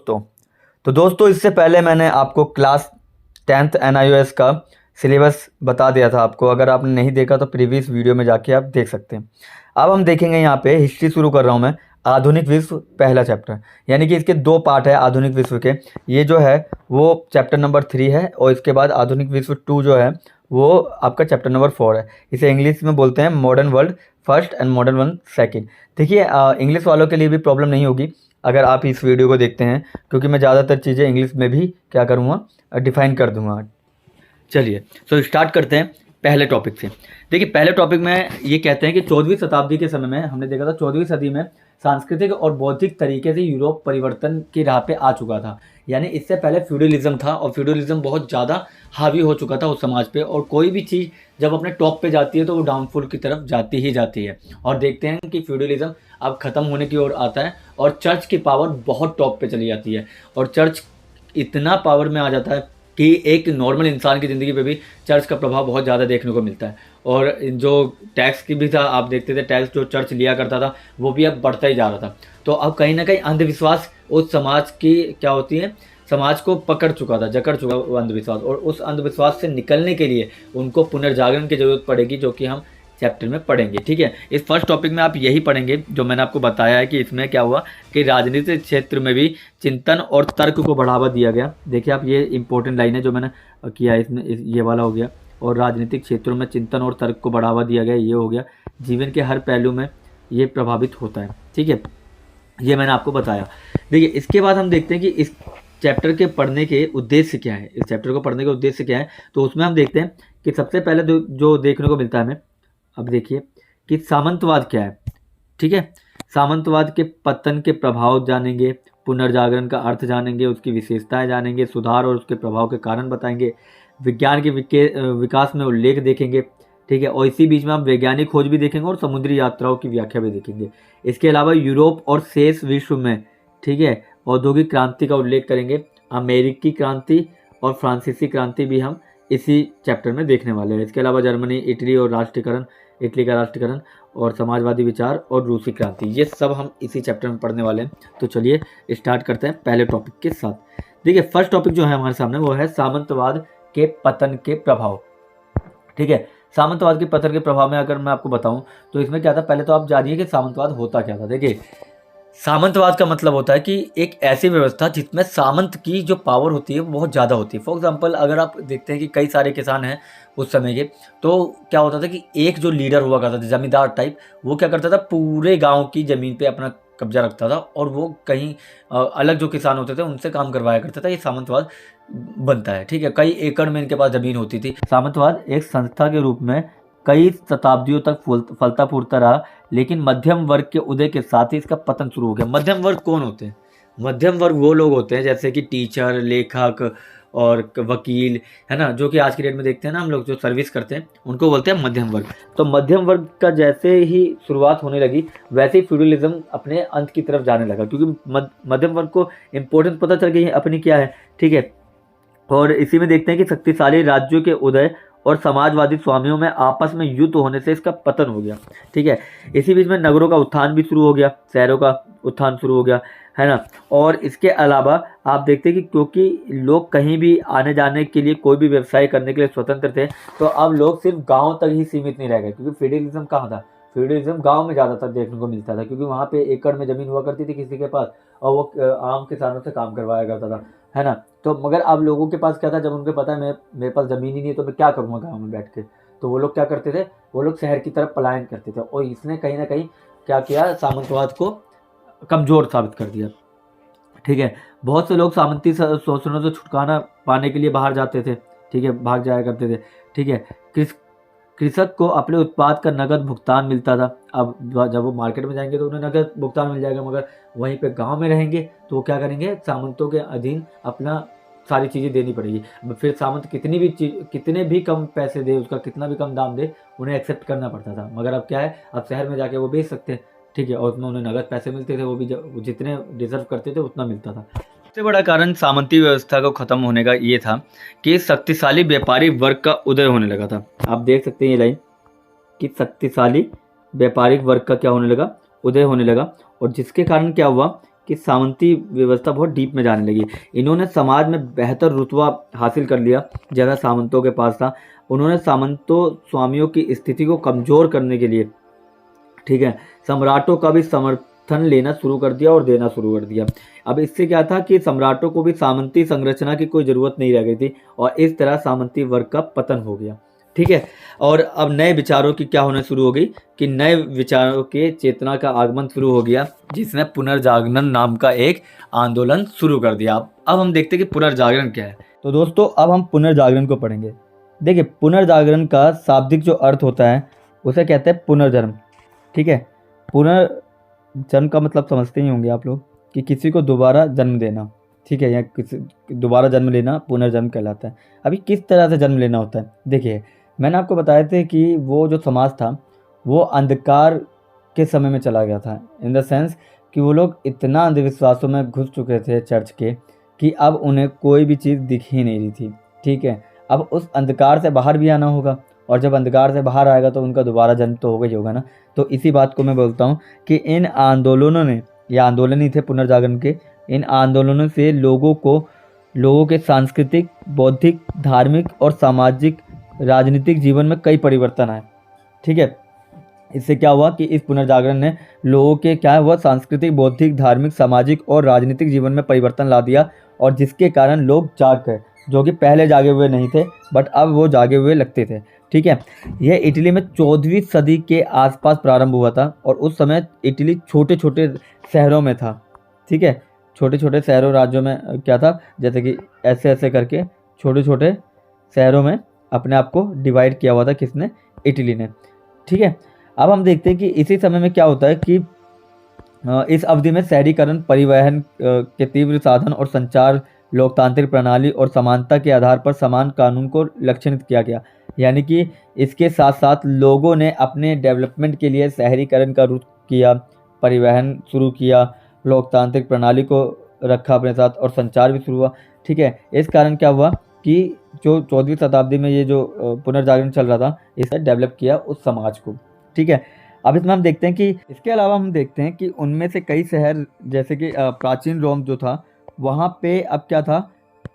दोस्तों इससे पहले मैंने आपको क्लास 10th NIOS का सिलेबस बता दिया था आपको। अगर आपने नहीं देखा तो प्रीवियस वीडियो में जाके आप देख सकते हैं। अब हम देखेंगे यहाँ पे हिस्ट्री शुरू कर रहा हूँ मैं। आधुनिक विश्व पहला चैप्टर, यानी कि इसके दो पार्ट है आधुनिक विश्व के। ये जो है वो चैप्टर नंबर 3 है और इसके बाद आधुनिक विश्व 2 जो है वो आपका चैप्टर नंबर 4 है। इसे इंग्लिश में बोलते हैं modern world first and modern world second. देखिए इंग्लिश वालों के लिए भी प्रॉब्लम नहीं होगी अगर आप इस वीडियो को देखते हैं, क्योंकि मैं ज़्यादातर चीज़ें इंग्लिश में भी क्या करूँगा डिफाइन कर दूँगा। चलिए तो स्टार्ट करते हैं पहले टॉपिक से। देखिए पहले टॉपिक में ये कहते हैं कि 14वीं शताब्दी के समय में हमने देखा था 14वीं सदी में सांस्कृतिक और बौद्धिक तरीके से यूरोप परिवर्तन की राह पे आ चुका था। यानी इससे पहले फ्यूडलिज्म था और फ्यूडलिज्म बहुत ज़्यादा हावी हो चुका था उस समाज पे, और कोई भी चीज़ जब अपने टॉप पे जाती है तो वो डाउनफॉल की तरफ जाती ही जाती है। और देखते हैं कि फ्यूडलिज्म अब ख़त्म होने की ओर आता है और चर्च की पावर बहुत टॉप पे चली जाती है, और चर्च इतना पावर में आ जाता है कि एक नॉर्मल इंसान की ज़िंदगी पे भी चर्च का प्रभाव बहुत ज़्यादा देखने को मिलता है। और जो टैक्स की भी था, आप देखते थे टैक्स जो चर्च लिया करता था वो भी अब बढ़ता ही जा रहा था। तो अब कहीं ना कहीं अंधविश्वास उस समाज की क्या होती है, समाज को पकड़ चुका था, जकड़ चुका वो अंधविश्वास, और उस अंधविश्वास से निकलने के लिए उनको पुनर्जागरण की जरूरत पड़ेगी, जो कि हम चैप्टर में पढ़ेंगे। ठीक है, इस फर्स्ट टॉपिक में आप यही पढ़ेंगे जो मैंने आपको बताया है कि इसमें क्या हुआ कि राजनीतिक क्षेत्र में भी चिंतन और तर्क को बढ़ावा दिया गया। देखिए आप, ये इंपॉर्टेंट लाइन है जो मैंने किया है इसमें, ये वाला हो गया। और राजनीतिक क्षेत्रों में चिंतन और तर्क को बढ़ावा दिया गया, ये हो गया। जीवन के हर पहलू में ये प्रभावित होता है। ठीक है, ये मैंने आपको बताया। देखिए इसके बाद हम देखते हैं कि इस चैप्टर के पढ़ने के उद्देश्य क्या है, इस चैप्टर को पढ़ने के उद्देश्य क्या है। तो उसमें हम देखते हैं कि सबसे पहले जो देखने को मिलता है हमें, अब देखिए कि सामंतवाद क्या है। ठीक है, सामंतवाद के पतन के प्रभाव जानेंगे, पुनर्जागरण का अर्थ जानेंगे, उसकी विशेषताएं जानेंगे, सुधार और उसके प्रभाव के कारण बताएंगे, विज्ञान के विकास में उल्लेख देखेंगे। ठीक है, और इसी बीच में हम वैज्ञानिक खोज भी देखेंगे और समुद्री यात्राओं की व्याख्या भी देखेंगे। इसके अलावा यूरोप और शेष विश्व में, ठीक है, औद्योगिक क्रांति का उल्लेख करेंगे। अमेरिकी क्रांति और फ्रांसीसी क्रांति भी हम इसी चैप्टर में देखने वाले हैं। इसके अलावा जर्मनी, इटली का राष्ट्रीयकरण और समाजवादी विचार और रूसी क्रांति, ये सब हम इसी चैप्टर में पढ़ने वाले हैं। तो चलिए स्टार्ट करते हैं पहले टॉपिक के साथ। देखिए फर्स्ट टॉपिक जो है हमारे सामने वो है सामंतवाद के पतन के प्रभाव। ठीक है, सामंतवाद के पतन के प्रभाव में अगर मैं आपको बताऊं तो इसमें क्या था, पहले तो आप जानिए कि सामंतवाद होता क्या था। देखिए सामंतवाद का मतलब होता है कि एक ऐसी व्यवस्था जिसमें सामंत की जो पावर होती है वो बहुत ज़्यादा होती है। फॉर एग्जांपल अगर आप देखते हैं कि कई सारे किसान हैं उस समय के, तो क्या होता था कि एक जो लीडर हुआ करता था जमींदार टाइप, वो क्या करता था पूरे गांव की ज़मीन पे अपना कब्जा रखता था, और वो कहीं अलग जो किसान होते थे उनसे काम करवाया करता था। ये सामंतवाद बनता है। ठीक है, कई एकड़ में इनके पास ज़मीन होती थी। सामंतवाद एक संस्था के रूप में कई शताब्दियों तक फलता फूलता रहा, लेकिन मध्यम वर्ग के उदय के साथ ही इसका पतन शुरू हो गया। मध्यम वर्ग कौन होते हैं? मध्यम वर्ग वो लोग होते हैं जैसे कि टीचर, लेखक और वकील, है ना, जो कि आज की डेट में देखते हैं ना हम लोग, जो सर्विस करते हैं उनको बोलते हैं मध्यम वर्ग। तो मध्यम वर्ग का जैसे ही शुरुआत होने लगी वैसे ही फ्यूडलिज्म अपने अंत की तरफ जाने लगा, क्योंकि मध्यम वर्ग को इम्पोर्टेंस पता चल गई है अपनी क्या है। ठीक है, और इसी में देखते हैं कि शक्तिशाली राज्यों के उदय और समाजवादी स्वामियों में आपस में युद्ध होने से इसका पतन हो गया। ठीक है, इसी बीच में नगरों का उत्थान भी शुरू हो गया, शहरों का उत्थान शुरू हो गया, है ना। और इसके अलावा आप देखते हैं कि क्योंकि लोग कहीं भी आने जाने के लिए, कोई भी व्यवसाय करने के लिए स्वतंत्र थे, तो अब लोग सिर्फ गाँव तक ही सीमित नहीं रह गए। क्योंकि फेडरलिज्म कहाँ था, फ्यूडलिज्म गांव में ज़्यादातर देखने को मिलता था, क्योंकि वहाँ पे एकड़ में ज़मीन हुआ करती थी किसी के पास, और वो आम किसानों से काम करवाया करता था, है ना। तो मगर अब लोगों के पास क्या था, जब उनको पता है मेरे पास ज़मीन ही नहीं है तो मैं क्या करूँगा गाँव में बैठ के, तो वो लोग क्या करते थे, वो लोग शहर की तरफ पलायन करते थे। और इसने कहीं ना कहीं क्या किया, सामंतवाद को कमज़ोर साबित कर दिया। ठीक है, बहुत से लोग सामंती शोषणों से छुटकारा पाने के लिए बाहर जाते थे। ठीक है, भाग जाया करते थे। ठीक है, कृषक को अपने उत्पाद का नगद भुगतान मिलता था। अब जब वो मार्केट में जाएंगे तो उन्हें नगद भुगतान मिल जाएगा, मगर वहीं पे गांव में रहेंगे तो वो क्या करेंगे, सामंतों के अधीन अपना सारी चीज़ें देनी पड़ेगी। फिर सामंत कितने भी कम पैसे दे, उसका कितना भी कम दाम दे, उन्हें एक्सेप्ट करना पड़ता था। मगर अब क्या है, अब शहर में जाके वो बेच सकते हैं। ठीक है, और उसमें उन्हें नगद पैसे मिलते थे, वो भी जितने डिजर्व करते थे उतना मिलता था। सबसे बड़ा कारण सामंती व्यवस्था को खत्म होने का ये था कि शक्तिशाली व्यापारी वर्ग का उदय होने लगा था। आप देख सकते हैं ये लाइन कि शक्तिशाली व्यापारिक वर्ग का क्या होने लगा, उदय होने लगा। और जिसके कारण क्या हुआ कि सामंती व्यवस्था बहुत डीप में जाने लगी। इन्होंने समाज में बेहतर रुतबा हासिल कर लिया जैसा सामंतों के पास था। उन्होंने सामंतों स्वामियों की स्थिति को कमज़ोर करने के लिए, ठीक है, सम्राटों का भी समर्थन लेना शुरू कर दिया और देना शुरू कर दिया। अब इससे क्या था कि सम्राटों को भी सामंती संरचना की कोई ज़रूरत नहीं रह गई थी और इस तरह सामंती वर्ग का पतन हो गया, ठीक है। और अब नए विचारों की क्या होना शुरू हो गई कि नए विचारों के चेतना का आगमन शुरू हो गया, जिसने पुनर्जागरण नाम का एक आंदोलन शुरू कर दिया। अब हम देखते हैं कि पुनर्जागरण क्या है। तो दोस्तों अब हम पुनर्जागरण को पढ़ेंगे। देखिए, पुनर्जागरण का शाब्दिक जो अर्थ होता है उसे कहते हैं पुनर्जन्म, ठीक है। पुनर्जन्म का मतलब समझते ही होंगे आप लोग कि किसी को दोबारा जन्म देना, ठीक है, या किसी दोबारा जन्म लेना पुनर्जन्म कहलाता है। अभी किस तरह से जन्म लेना होता है, देखिए मैंने आपको बताया था कि वो जो समाज था वो अंधकार के समय में चला गया था, इन द सेंस कि वो लोग इतना अंधविश्वासों में घुस चुके थे चर्च के कि अब उन्हें कोई भी चीज़ दिख ही नहीं रही थी, ठीक है। अब उस अंधकार से बाहर भी आना होगा और जब अंधकार से बाहर आएगा तो उनका दोबारा जन्म तो होगा ही होगा ना। तो इसी बात को मैं बोलता हूँ कि इन आंदोलनों ने, या आंदोलन ही थे पुनर्जागरण के, इन आंदोलनों से लोगों के सांस्कृतिक, बौद्धिक, धार्मिक और सामाजिक, राजनीतिक जीवन में कई परिवर्तन आए, ठीक है। इससे क्या हुआ कि इस पुनर्जागरण ने लोगों के क्या हुआ सांस्कृतिक, बौद्धिक, धार्मिक, सामाजिक और राजनीतिक जीवन में परिवर्तन ला दिया और जिसके कारण लोग जाग गए, जो कि पहले जागे हुए नहीं थे बट अब वो जागे हुए लगते थे, ठीक है। यह इटली में 14वीं सदी के आसपास प्रारंभ हुआ था और उस समय इटली छोटे छोटे शहरों में था, ठीक है। छोटे छोटे शहरों राज्यों में क्या था, जैसे कि ऐसे ऐसे करके छोटे छोटे शहरों में अपने आप को डिवाइड किया हुआ था, किसने, इटली ने, ठीक है। अब हम देखते हैं कि इसी समय में क्या होता है कि इस अवधि में शहरीकरण, परिवहन के तीव्र साधन और संचार, लोकतांत्रिक प्रणाली और समानता के आधार पर समान कानून को लक्षित किया गया। यानी कि इसके साथ साथ लोगों ने अपने डेवलपमेंट के लिए शहरीकरण का रुख किया, परिवहन शुरू किया, लोकतांत्रिक प्रणाली को रखा अपने साथ और संचार भी शुरू हुआ, ठीक है। इस कारण क्या हुआ कि जो 14वीं शताब्दी में ये जो पुनर्जागरण चल रहा था इसे डेवलप किया उस समाज को, ठीक है। अब इसमें हम देखते हैं कि इसके अलावा हम देखते हैं कि उनमें से कई शहर, जैसे कि प्राचीन रोम जो था वहाँ पे अब क्या था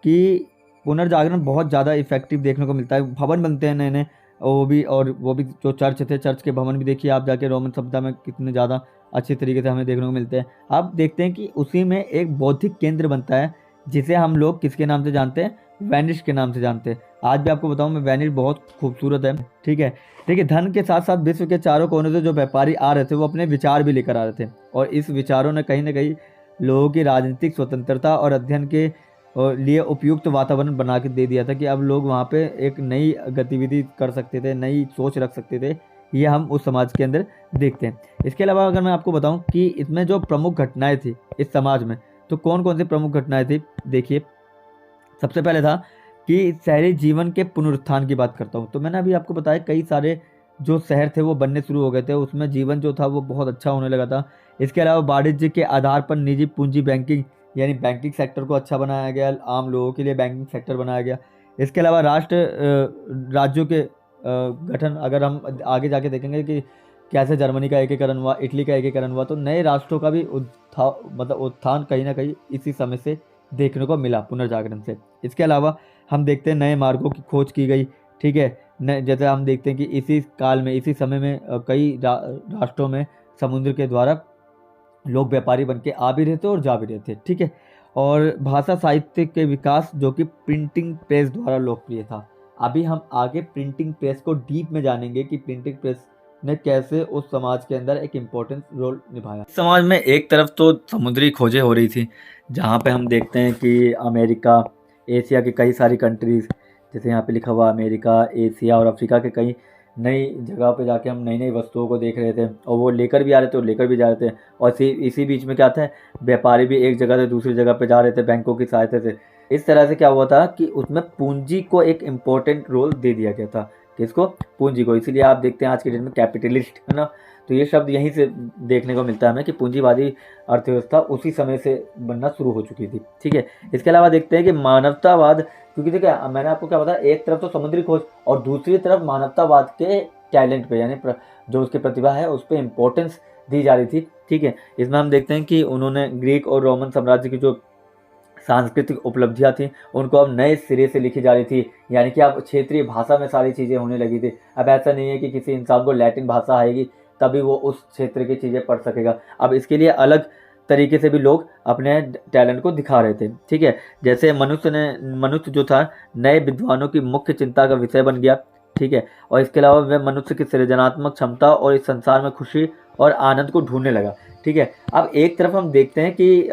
कि पुनर्जागरण बहुत ज़्यादा इफेक्टिव देखने को मिलता है। भवन बनते हैं नए नए, वो भी जो चर्च थे, चर्च के भवन भी देखिए आप जाके रोमन सभ्यता में कितने ज़्यादा अच्छी तरीके से हमें देखने को मिलते हैं। अब देखते हैं कि उसी में एक बौद्धिक केंद्र बनता है जिसे हम लोग किसके नाम से जानते हैं, वेनिस के नाम से जानते हैं। आज भी आपको बताऊं मैं, वेनिस बहुत खूबसूरत है, ठीक है। देखिए, धन के साथ साथ विश्व के चारों कोनों से जो व्यापारी आ रहे थे वो अपने विचार भी लेकर आ रहे थे और इस विचारों ने कहीं ना कहीं लोगों की राजनीतिक स्वतंत्रता और अध्ययन के लिए उपयुक्त वातावरण बना के दे दिया था कि अब लोग वहाँ पे एक नई गतिविधि कर सकते थे, नई सोच रख सकते थे। ये हम उस समाज के अंदर देखते हैं। इसके अलावा अगर मैं आपको बताऊं कि इसमें जो प्रमुख घटनाएं थी इस समाज में, तो कौन कौन सी प्रमुख घटनाएं थी, देखिए सबसे पहले था कि शहरी जीवन के पुनरुत्थान की बात करता हूँ। तो मैंने अभी आपको बताया कई सारे जो शहर थे वो बनने शुरू हो गए थे, उसमें जीवन जो था वो बहुत अच्छा होने लगा था। इसके अलावा वाणिज्य के आधार पर निजी पूंजी बैंकिंग, यानी बैंकिंग सेक्टर को अच्छा बनाया गया, आम लोगों के लिए बैंकिंग सेक्टर बनाया गया। इसके अलावा राज्यों के गठन, अगर हम आगे जाके देखेंगे कि कैसे जर्मनी का एकीकरण हुआ, इटली का एकीकरण हुआ, तो नए राष्ट्रों का भी उत्थान कहीं ना कहीं इसी समय से देखने को मिला पुनर्जागरण से। इसके अलावा हम देखते हैं नए मार्गों की खोज की गई, ठीक है। जैसे हम देखते हैं कि इसी काल में, इसी समय में कई राष्ट्रों में समुद्र के द्वारा लोग व्यापारी बन के आ भी रहे थे और जा भी रहे थे, ठीक है। और भाषा साहित्य के विकास जो कि प्रिंटिंग प्रेस द्वारा लोकप्रिय था। अभी हम आगे प्रिंटिंग प्रेस को डीप में जानेंगे कि प्रिंटिंग प्रेस ने कैसे उस समाज के अंदर एक इम्पोर्टेंट रोल निभाया। समाज में एक तरफ तो समुद्री खोजें हो रही थी, जहाँ पे हम देखते हैं कि अमेरिका, एशिया की कई सारी कंट्रीज़, जैसे यहाँ पे लिखा हुआ अमेरिका, एशिया और अफ्रीका के कई नई जगह पे जाके हम नई नई वस्तुओं को देख रहे थे और वो लेकर भी आ रहे थे और लेकर भी जा रहे थे। और इसी बीच में क्या था, व्यापारी भी एक जगह से दूसरी जगह पे जा रहे थे बैंकों की सहायता से। इस तरह से क्या हुआ था कि उसमें पूंजी को एक इम्पोर्टेंट रोल दे दिया गया था। किसको, पूंजी को। इसीलिए आप देखते हैं आज के डेट में कैपिटलिस्ट, है ना, तो ये शब्द यहीं से देखने को मिलता है हमें कि पूंजीवादी अर्थव्यवस्था उसी समय से बनना शुरू हो चुकी थी, ठीक है। इसके अलावा देखते हैं कि मानवतावाद, क्योंकि देखिए मैंने आपको क्या बताया, एक तरफ तो समुद्री खोज और दूसरी तरफ मानवतावाद के टैलेंट पे, यानी जो उसकी प्रतिभा है उस पर इम्पोर्टेंस दी जा रही थी। ठीक है, इसमें हम देखते हैं कि उन्होंने ग्रीक और रोमन साम्राज्य की जो सांस्कृतिक उपलब्धियां थी उनको अब नए सिरे से लिखी जा रही थी, यानी कि अब क्षेत्रीय भाषा में सारी चीज़ें होने लगी थी। अब ऐसा नहीं है कि किसी इंसान को लैटिन भाषा आएगी तभी वो उस क्षेत्र की चीज़ें पढ़ सकेगा। अब इसके लिए अलग तरीके से भी लोग अपने टैलेंट को दिखा रहे थे। ठीक है, जैसे मनुष्य जो था नए विद्वानों की मुख्य चिंता का विषय बन गया। ठीक है, और इसके अलावा वह मनुष्य की सृजनात्मक क्षमता और इस संसार में खुशी और आनंद को ढूंढने लगा। ठीक है, अब एक तरफ हम देखते हैं कि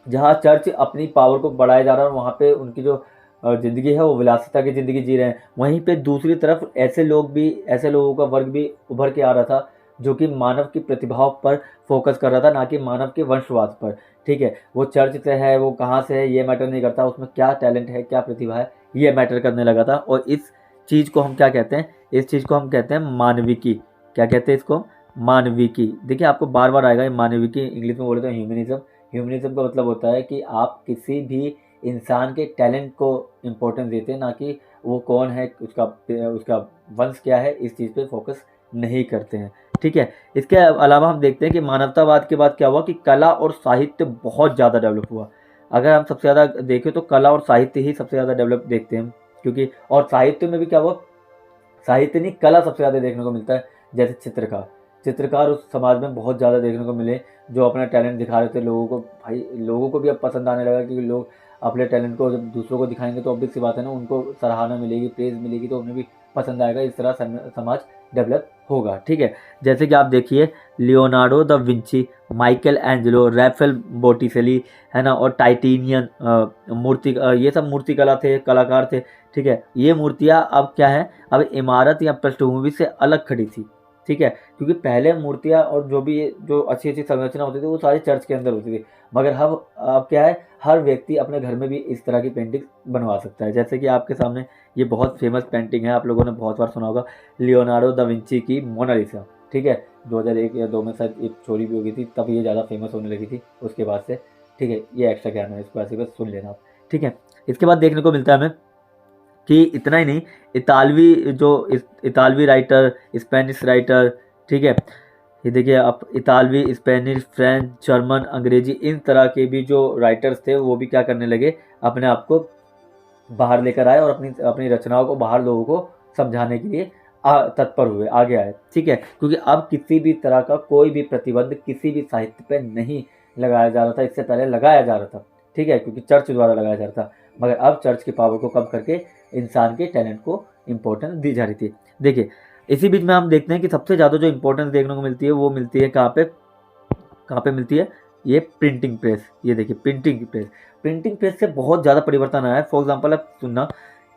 जहाँ चर्च अपनी पावर को बढ़ाया जा रहा है और वहाँ पे उनकी जो ज़िंदगी है वो विलासिता की ज़िंदगी जी रहे हैं, वहीं पे दूसरी तरफ ऐसे लोगों का वर्ग भी उभर के आ रहा था जो कि मानव की प्रतिभाओं पर फोकस कर रहा था, ना कि मानव के वंशवाद पर। ठीक है, वो चर्च से है, वो कहाँ से है, ये मैटर नहीं करता, उसमें क्या टैलेंट है, क्या प्रतिभा है, ये मैटर करने लगा था। और इस चीज़ को हम क्या कहते हैं, इस चीज़ को हम कहते हैं मानविकी। क्या कहते हैं इसको? मानविकी। देखिए आपको बार बार आएगा ये मानविकी, इंग्लिश में बोले तो ह्यूमनिज्म। ह्यूमनिज्म का मतलब होता है कि आप किसी भी इंसान के टैलेंट को इम्पोर्टेंस देते हैं, ना कि वो कौन है, उसका वंश क्या है, इस चीज़ पे फोकस नहीं करते हैं। ठीक है, इसके अलावा हम देखते हैं कि मानवतावाद के बाद क्या हुआ कि कला और साहित्य बहुत ज़्यादा डेवलप हुआ। अगर हम सबसे ज़्यादा देखें तो कला और साहित्य ही सबसे ज़्यादा डेवलप देखते हैं, क्योंकि और साहित्य में भी क्या हुआ, साहित्य नहीं कला सबसे ज़्यादा देखने को मिलता है। जैसे चित्रकार उस समाज में बहुत ज़्यादा देखने को मिले जो अपना टैलेंट दिखा रहे थे लोगों को। भाई लोगों को भी अब पसंद आने लगा, क्योंकि लोग अपने टैलेंट को जब दूसरों को दिखाएंगे तो ऑब्वियस सी बात है ना, उनको सराहना मिलेगी, प्रेज मिलेगी, तो उन्हें भी पसंद आएगा। इस तरह समाज डेवलप होगा। ठीक है, जैसे कि आप देखिए Leonardo da Vinci, Michelangelo, Raphael Botticelli, है ना, और टाइटेनियन मूर्ति, ये सब मूर्ति कला थे, कलाकार थे। ठीक है, ये मूर्तियाँ अब क्या है, अब इमारत या पृष्ठभूमि से अलग खड़ी थी। ठीक है, क्योंकि पहले मूर्तियाँ और जो अच्छी अच्छी संरचना होती थी वो सारी चर्च के अंदर होती थी, मगर अब क्या है, हर व्यक्ति अपने घर में भी इस तरह की पेंटिंग बनवा सकता है। जैसे कि आपके सामने ये बहुत फेमस पेंटिंग है, आप लोगों ने बहुत बार सुना होगा, लियोनार्डो दा विंची की मोनालिसा। ठीक है, 2001 या 2 में शायद एक चोरी भी हो गई थी, तब ये ज़्यादा फेमस होने लगी थी उसके बाद से। ठीक है, ये एक्स्ट्रा ज्ञान है, इसको ऐसे बस सुन लेना आप। ठीक है, इसके बाद देखने को मिलता है हमें कि इतना ही नहीं, इतालवी राइटर, स्पेनिश राइटर, ठीक है, ये देखिए आप, इतालवी, स्पेनिश, फ्रेंच, जर्मन, अंग्रेजी, इन तरह के भी जो राइटर्स थे वो भी क्या करने लगे, अपने आप को बाहर लेकर आए और अपनी अपनी रचनाओं को बाहर लोगों को समझाने के लिए तत्पर हुए, आगे आए। ठीक है, क्योंकि अब किसी भी तरह का कोई भी प्रतिबंध किसी भी साहित्य पे नहीं लगाया जा रहा था, इससे पहले लगाया जा रहा था। ठीक है, क्योंकि चर्च द्वारा लगाया जा रहा था, मगर अब चर्च की पावर को कम करके इंसान के टैलेंट को इम्पोर्टेंस दी जा रही थी। देखिए इसी बीच में हम देखते हैं कि सबसे ज़्यादा जो इम्पोर्टेंस देखने को मिलती है वो मिलती है कहाँ पे मिलती है, ये प्रिंटिंग प्रेस। ये देखिए प्रिंटिंग प्रेस से बहुत ज़्यादा परिवर्तन आया है। फॉर एग्जांपल आप सुनना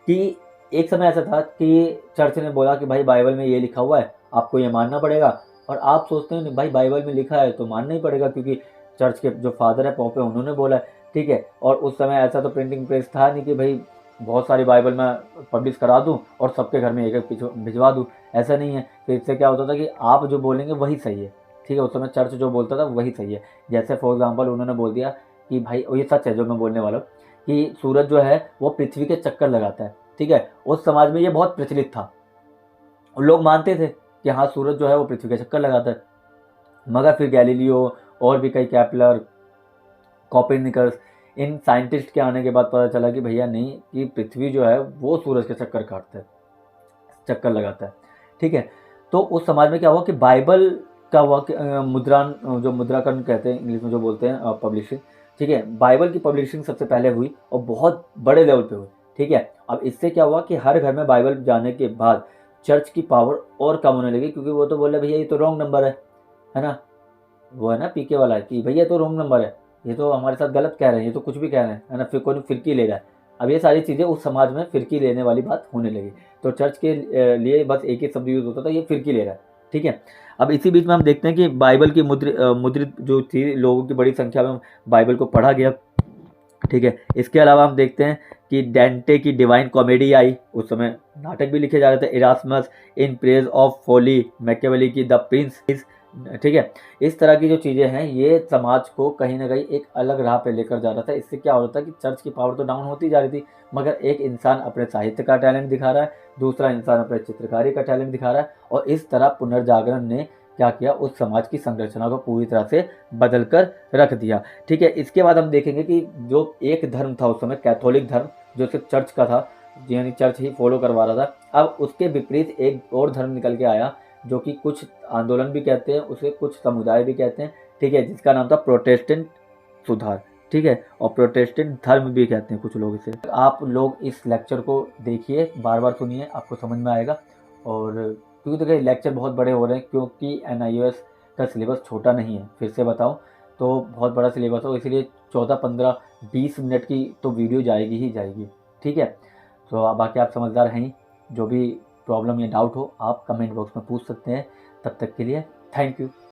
कि एक समय ऐसा था कि चर्च ने बोला कि भाई बाइबल में ये लिखा हुआ है, आपको ये मानना पड़ेगा, और आप सोचते हैं भाई बाइबल में लिखा है तो मानना ही पड़ेगा, क्योंकि चर्च के जो फादर है पोप है उन्होंने बोला है। ठीक है, और उस समय ऐसा तो प्रिंटिंग प्रेस था नहीं कि भाई बहुत सारी बाइबल मैं पब्लिश करा दूं और सबके घर में एक एक भिजवा दूं, ऐसा नहीं है। तो इससे क्या होता था कि आप जो बोलेंगे वही सही है। ठीक है, उस समय चर्च जो बोलता था वही सही है। जैसे फॉर एग्जांपल उन्होंने बोल दिया कि भाई, और ये सच है जो मैं बोलने वाला हूँ, कि सूरज जो है वो पृथ्वी के चक्कर लगाता है। ठीक है, उस समाज में ये बहुत प्रचलित था और लोग मानते थे कि हाँ सूरज जो है वो पृथ्वी के चक्कर लगाता है। मगर फिर गैलीलियो और भी कई, केपलर, कॉपरनिकस, इन साइंटिस्ट के आने के बाद पता चला कि भैया नहीं, कि पृथ्वी जो है वो सूरज के चक्कर लगाता है। ठीक है, तो उस समाज में क्या हुआ कि बाइबल का हुआ कि मुद्राकरण कहते हैं इंग्लिश में जो बोलते हैं, पब्लिशिंग। ठीक है, बाइबल की पब्लिशिंग सबसे पहले हुई और बहुत बड़े लेवल पे हुई। ठीक है, अब इससे क्या हुआ कि हर घर में बाइबल जाने के बाद चर्च की पावर और कम होने लगी, क्योंकि वो तो बोले भैया ये तो रॉन्ग नंबर है ना, वो है ना पीके वाला है कि भैया तो रॉन्ग नंबर है, ये तो हमारे साथ गलत कह रहे हैं, ये तो कुछ भी कह रहे हैं, है ना, फिर कोई फिरकी ले रहा है। अब ये सारी चीज़ें उस समाज में फिरकी लेने वाली बात होने लगी, तो चर्च के लिए बस एक ही शब्द यूज होता था, ये फिरकी ले रहा है। ठीक है, अब इसी बीच में हम देखते हैं कि बाइबल की मुद्रित जो थी, लोगों की बड़ी संख्या में बाइबल को पढ़ा गया। ठीक है, इसके अलावा हम देखते हैं कि डेंटे की डिवाइन कॉमेडी आई, उस समय नाटक भी लिखे जा रहे थे, Erasmus in praise of folly, Machiavelli की द प्रिंस। ठीक है, इस तरह की जो चीज़ें हैं ये समाज को कहीं ना कहीं एक अलग राह पे लेकर जा रहा था। इससे क्या हो रहा था कि चर्च की पावर तो डाउन होती जा रही थी, मगर एक इंसान अपने साहित्य का टैलेंट दिखा रहा है, दूसरा इंसान अपने चित्रकारी का टैलेंट दिखा रहा है, और इस तरह पुनर्जागरण ने क्या किया, उस समाज की संरचना को पूरी तरह से बदल कर रख दिया। ठीक है, इसके बाद हम देखेंगे कि जो एक धर्म था उस समय, कैथोलिक धर्म, जो सिर्फ चर्च का था, यानी चर्च ही फॉलो करवा रहा था, अब उसके विपरीत एक और धर्म निकल के आया, जो कि कुछ आंदोलन भी कहते हैं उसे, कुछ समुदाय भी कहते हैं। ठीक है, जिसका नाम था प्रोटेस्टेंट सुधार। ठीक है, और प्रोटेस्टेंट धर्म भी कहते हैं कुछ लोग इसे। आप लोग इस लेक्चर को देखिए, बार बार सुनिए, आपको समझ में आएगा। और क्योंकि देखिए लेक्चर बहुत बड़े हो रहे हैं, क्योंकि NIOS का सिलेबस छोटा नहीं है, फिर से बताऊं तो बहुत बड़ा सिलेबस हो, इसलिए 14, 15, 20 मिनट की तो वीडियो जाएगी ही जाएगी। ठीक है, तो बाकी आप समझदार हैं ही, जो भी प्रॉब्लम या डाउट हो आप कमेंट बॉक्स में पूछ सकते हैं। तब तक के लिए थैंक यू।